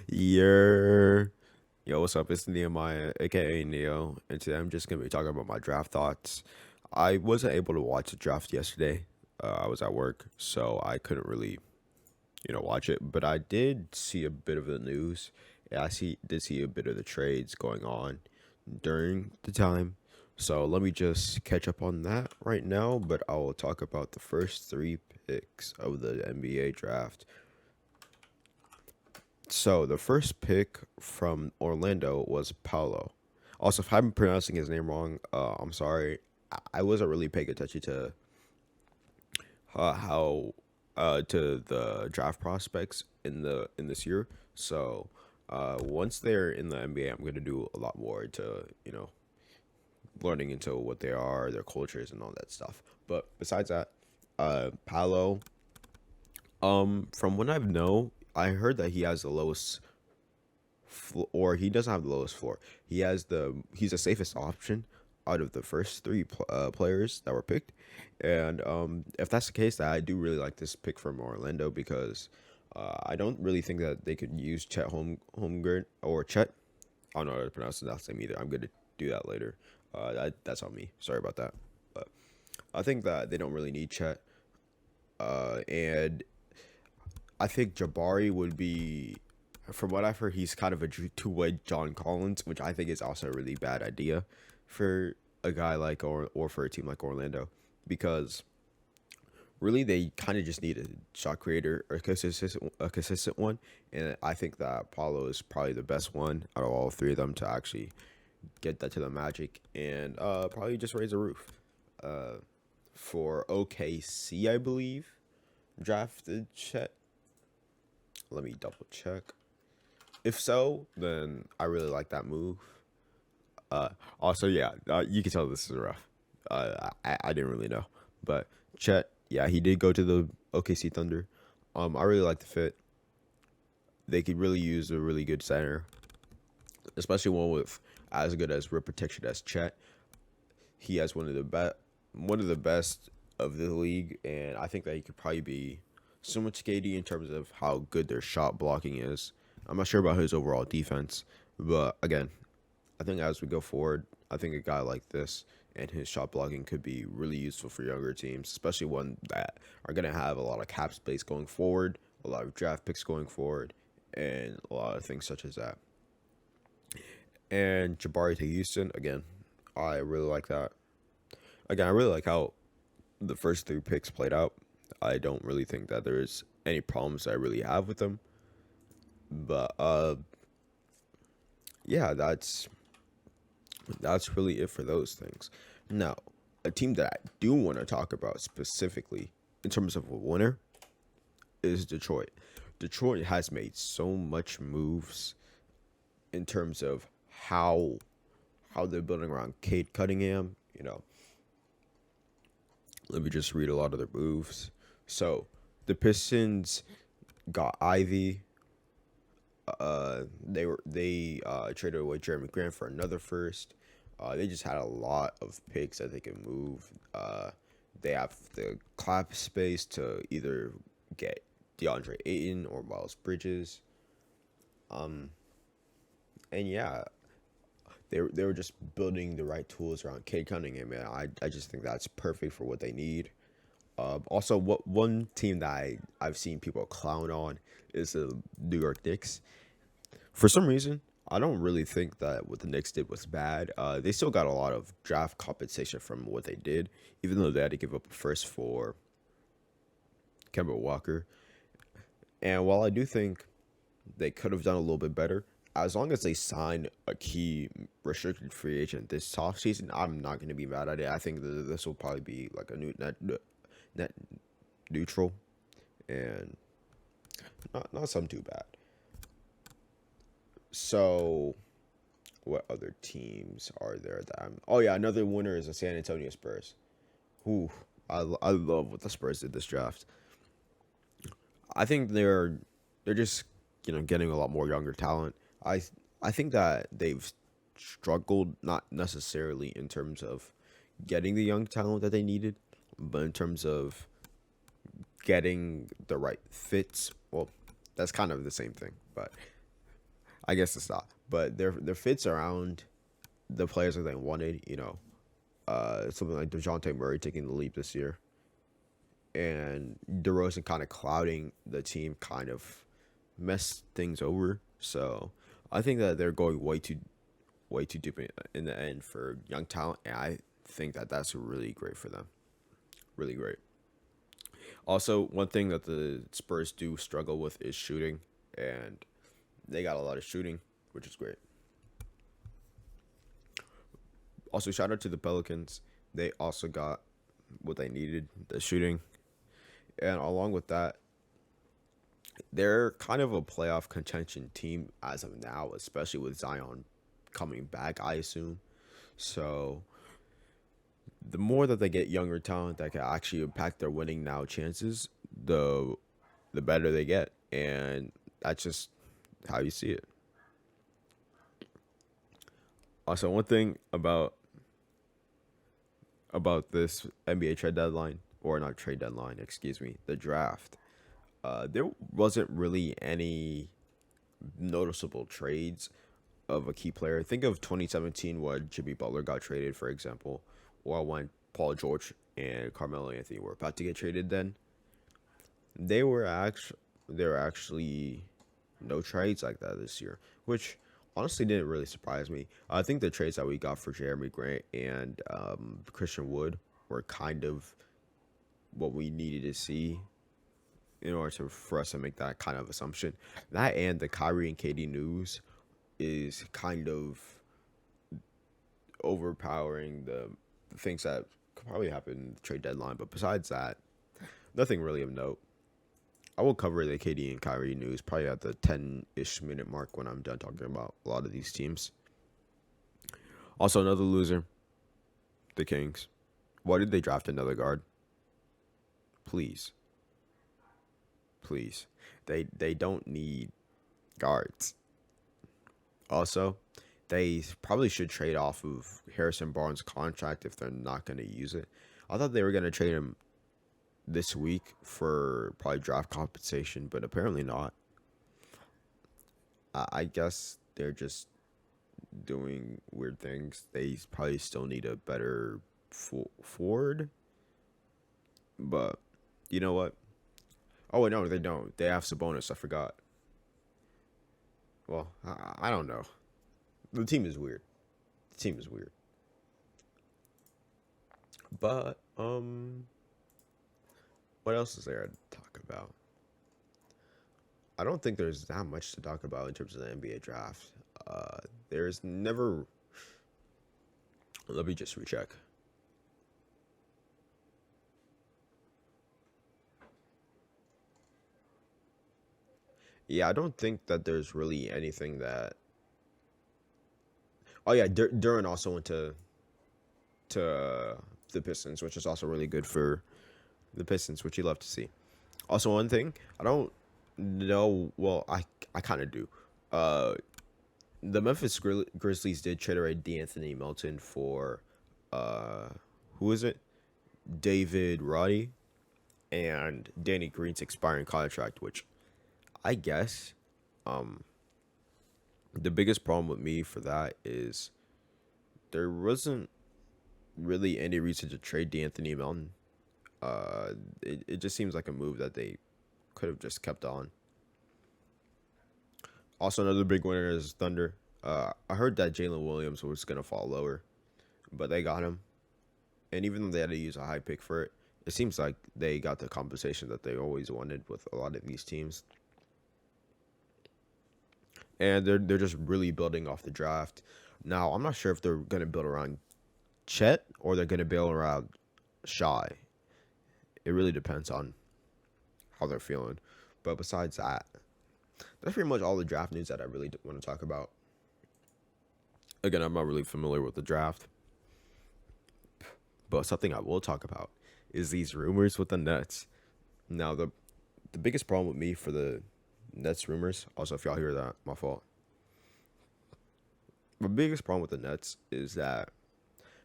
Yo, what's up? It's Nehemiah, aka Neo, and today I'm just gonna be talking about my draft thoughts. I wasn't able to watch the draft yesterday. I was at work, so I couldn't really, watch it. But I did see a bit of the news. And did see a bit of the trades going on during the time. So let me just catch up on that right now. But I will talk about the first three picks of the NBA draft. So the first pick from Orlando was Paolo. Also, if I'm pronouncing his name wrong, I'm sorry. I wasn't really paying attention to how to the draft prospects in this year. So once they're in the NBA, I'm gonna do a lot more to learning into what they are, their cultures, and all that stuff. But besides that, Paolo. From what I heard that he has the lowest or he doesn't have the lowest floor. He's the safest option out of the first three players that were picked, and if that's the case, that I do really like this pick from Orlando because I don't really think that they could use Chet Holmgren or Chet. I don't know how to pronounce the last name either. I'm gonna do that later. That's on me. Sorry about that. But I think that they don't really need Chet, and I think Jabari would be, from what I've heard, he's kind of a two-way John Collins, which I think is also a really bad idea for a guy like or for a team like Orlando, because really they kind of just need a shot creator or a consistent one, and I think that Paulo is probably the best one out of all three of them to actually get that to the Magic and probably just raise a roof. For OKC, I believe drafted Chet. Let me double check. If so, then I really like that move. Also, yeah, you can tell this is rough. I didn't really know, but Chet, yeah, he did go to the OKC Thunder. I really like the fit. They could really use a really good center, especially one with as good as rim protection as Chet. He has one of the best of the league, and I think that he could probably be so much KD in terms of how good their shot blocking is. I'm not sure about his overall defense, but again, I think as we go forward, I think a guy like this and his shot blocking could be really useful for younger teams, especially one that are going to have a lot of cap space going forward, a lot of draft picks going forward, and a lot of things such as that. And Jabari to Houston, again, I really like that. Again, I really like how the first three picks played out. I don't really think that there's any problems I really have with them. But yeah, that's really it for those things. Now, a team that I do want to talk about specifically in terms of a winner is Detroit. Detroit has made so much moves in terms of how they're building around Cade Cunningham. Let me just read a lot of their moves. So the Pistons got Ivy. They traded away Jeremy Grant for another first. They just had a lot of picks that they can move. They have the cap space to either get DeAndre Ayton or Miles Bridges. And yeah, they were just building the right tools around Cade Cunningham, man. I just think that's perfect for what they need. Also, what one team that I've seen people clown on is the New York Knicks. For some reason, I don't really think that what the Knicks did was bad. They still got a lot of draft compensation from what they did, even though they had to give up a first for Kemba Walker. And while I do think they could have done a little bit better, as long as they sign a key restricted free agent this offseason, I'm not going to be mad at it. I think this will probably be like a new net neutral and not some too bad. So, what other teams are there that I'm? Oh yeah, another winner is the San Antonio Spurs. Who I love what the Spurs did this draft. I think they're just getting a lot more younger talent. I I think that they've struggled not necessarily in terms of getting the young talent that they needed, but in terms of getting the right fits. Well, that's kind of the same thing, but I guess it's not, but their fits around the players that they wanted. Something like Dejounte Murray taking the leap this year, and DeRozan kind of clouding the team, kind of messed things over. So I think that they're going way too deep in the end for young talent, and I think that that's really great for them. Really great. Also, one thing that the Spurs do struggle with is shooting, and they got a lot of shooting, which is great. Also, shout out to the Pelicans. They also got what they needed, the shooting. And along with that, they're kind of a playoff contention team as of now, especially with Zion coming back, I assume. So the more that they get younger talent that can actually impact their winning now chances, the better they get. And that's just how you see it. Also, one thing about this NBA trade deadline, or not trade deadline, excuse me, the draft. There wasn't really any noticeable trades of a key player. Think of 2017 when Jimmy Butler got traded, for example, or when Paul George and Carmelo Anthony were about to get traded. Then there were actually no trades like that this year, which honestly didn't really surprise me. I think the trades that we got for Jeremy Grant and Christian Wood were kind of what we needed to see in order for us to make that kind of assumption. That and the Kyrie and KD news is kind of overpowering the things that could probably happen in the trade deadline. But besides that, nothing really of note. I will cover the KD and Kyrie news probably at the 10-ish minute mark when I'm done talking about a lot of these teams. Also, another loser, the Kings. Why did they draft another guard? Please. Please. They don't need guards. Also, they probably should trade off of Harrison Barnes' contract if they're not going to use it. I thought they were going to trade him this week for probably draft compensation, but apparently not. I guess they're just doing weird things. They probably still need a better forward, but you know what? Oh, wait, no, they don't. They have Sabonis. I forgot. Well, I don't know. The team is weird. The team is weird. But what else is there to talk about? I don't think there's that much to talk about in terms of the NBA draft. There's never. Let me just recheck. Yeah, I don't think that there's really anything that. Oh yeah, Duran also went to the Pistons, which is also really good for the Pistons, which you love to see. Also, one thing I don't know. Well, I kind of do. Uh, the Memphis Grizzlies did trade D'Anthony Melton for uh, who is it? David Roddy and Danny Green's expiring contract, which I guess um the biggest problem with me for that is there wasn't really any reason to trade D'Anthony Melton. It just seems like a move that they could have just kept on. Also, another big winner is Thunder. I heard that Jalen Williams was gonna fall lower, but they got him, and even though they had to use a high pick for it, it seems like they got the compensation that they always wanted with a lot of these teams, and they're just really building off the draft. Now, I'm not sure if they're gonna build around Chet or they're gonna build around Shy. It really depends on how they're feeling. But besides that, that's pretty much all the draft news that I really want to talk about. Again, I'm not really familiar with the draft, but something I will talk about is these rumors with the Nets. Now, the biggest problem with me for the Nets rumors, also if y'all hear that, my fault. The biggest problem with the Nets is that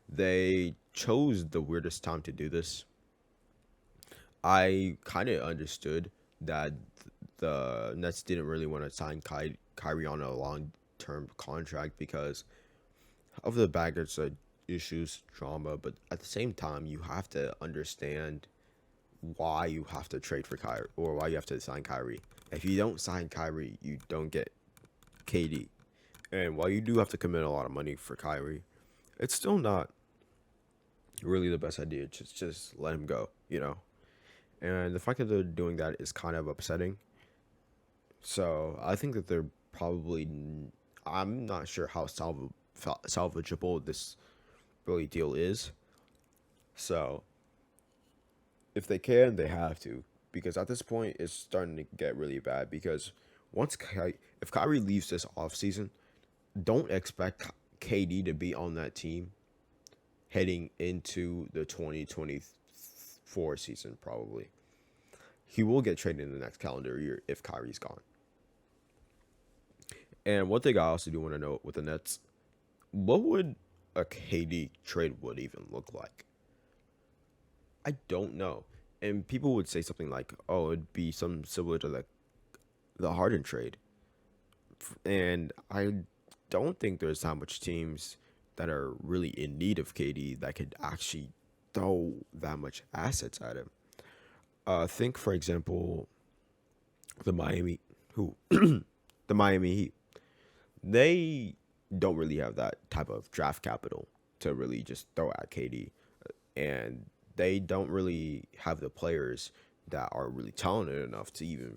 they chose the weirdest time to do this. I kind of understood that the Nets didn't really want to sign Kyrie on a long-term contract because of the baggage issues, drama. But at the same time, you have to understand why you have to trade for Kyrie or why you have to sign Kyrie. If you don't sign Kyrie, you don't get KD. And while you do have to commit a lot of money for Kyrie, it's still not really the best idea. Just let him go, you know. And the fact that they're doing that is kind of upsetting. So I think that they're probably. I'm not sure how salvageable this really deal is. So if they can, they have to, because at this point it's starting to get really bad. Because if Kyrie leaves this offseason, don't expect KD to be on that team heading into the 2024 season. Probably he will get traded in the next calendar year if Kyrie's gone. And one thing I also do want to know with the Nets, what would a KD trade would even look like? I don't know. And people would say something like, "Oh, it'd be some similar to the Harden trade." And I don't think there's that much teams that are really in need of KD that could actually throw that much assets at him. Think, for example, the Miami, who the Miami Heat. They don't really have that type of draft capital to really just throw at KD, and they don't really have the players that are really talented enough to even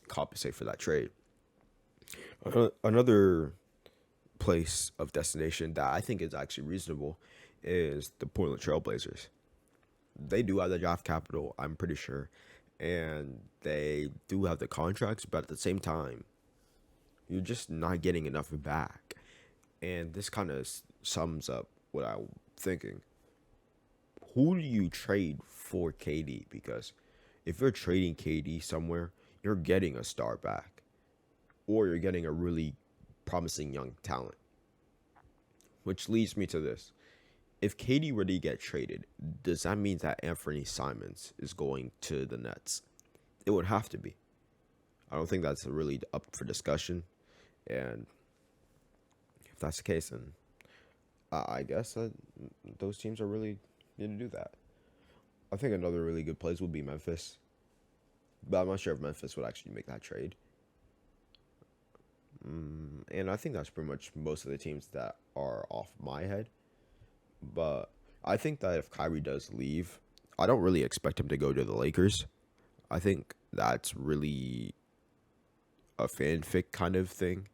compensate for that trade. Another place of destination that I think is actually reasonable is the Portland Trailblazers. They do have the draft capital, I'm pretty sure, and they do have the contracts, but at the same time, you're just not getting enough back. And this kind of sums up what I'm thinking. Who do you trade for KD? Because if you're trading KD somewhere, you're getting a star back, or you're getting a really promising young talent. Which leads me to this. If KD were to get traded, does that mean that Anthony Simons is going to the Nets? It would have to be. I don't think that's really up for discussion. And if that's the case, then I guess that those teams are really need to do that. I think another really good place would be Memphis, but I'm not sure if Memphis would actually make that trade. And I think that's pretty much most of the teams that are off my head. But I think that if Kyrie does leave, I don't really expect him to go to the Lakers. I think that's really a fanfic kind of thing.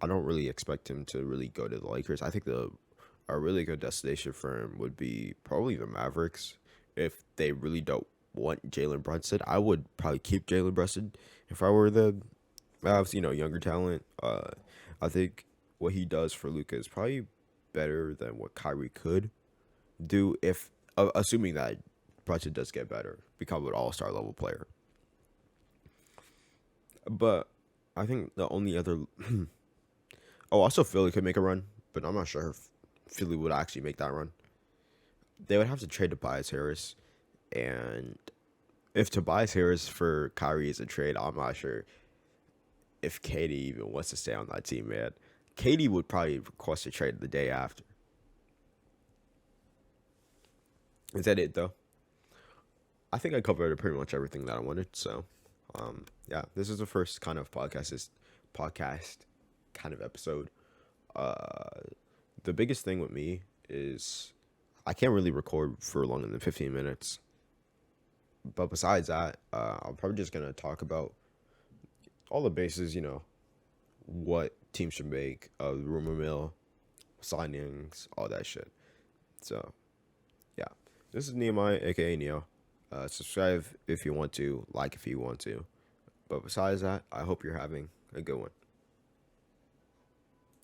I don't really expect him to really go to the Lakers. I think a really good destination for him would be probably the Mavericks. If they really don't want Jalen Brunson, I would probably keep Jalen Brunson if I were the Mavs. Younger talent. I think what he does for Luka is probably better than what Kyrie could do if, assuming that Brunson does get better, become an all-star level player. But I think the only other also Philly could make a run, but I'm not sure if Philly would actually make that run. They would have to trade Tobias Harris, and if Tobias Harris for Kyrie is a trade, I'm not sure if KD even wants to stay on that team, man. KD would probably request a trade the day after. Is that it, though? I think I covered pretty much everything that I wanted. So, yeah, this is the first kind of podcast kind of episode. The biggest thing with me is I can't really record for longer than 15 minutes. But besides that, I'm probably just going to talk about all the bases, what teams should make, the rumor mill, signings, all that shit. So, yeah. This is Nehemiah, aka Neo. Subscribe if you want to, like if you want to. But besides that, I hope you're having a good one.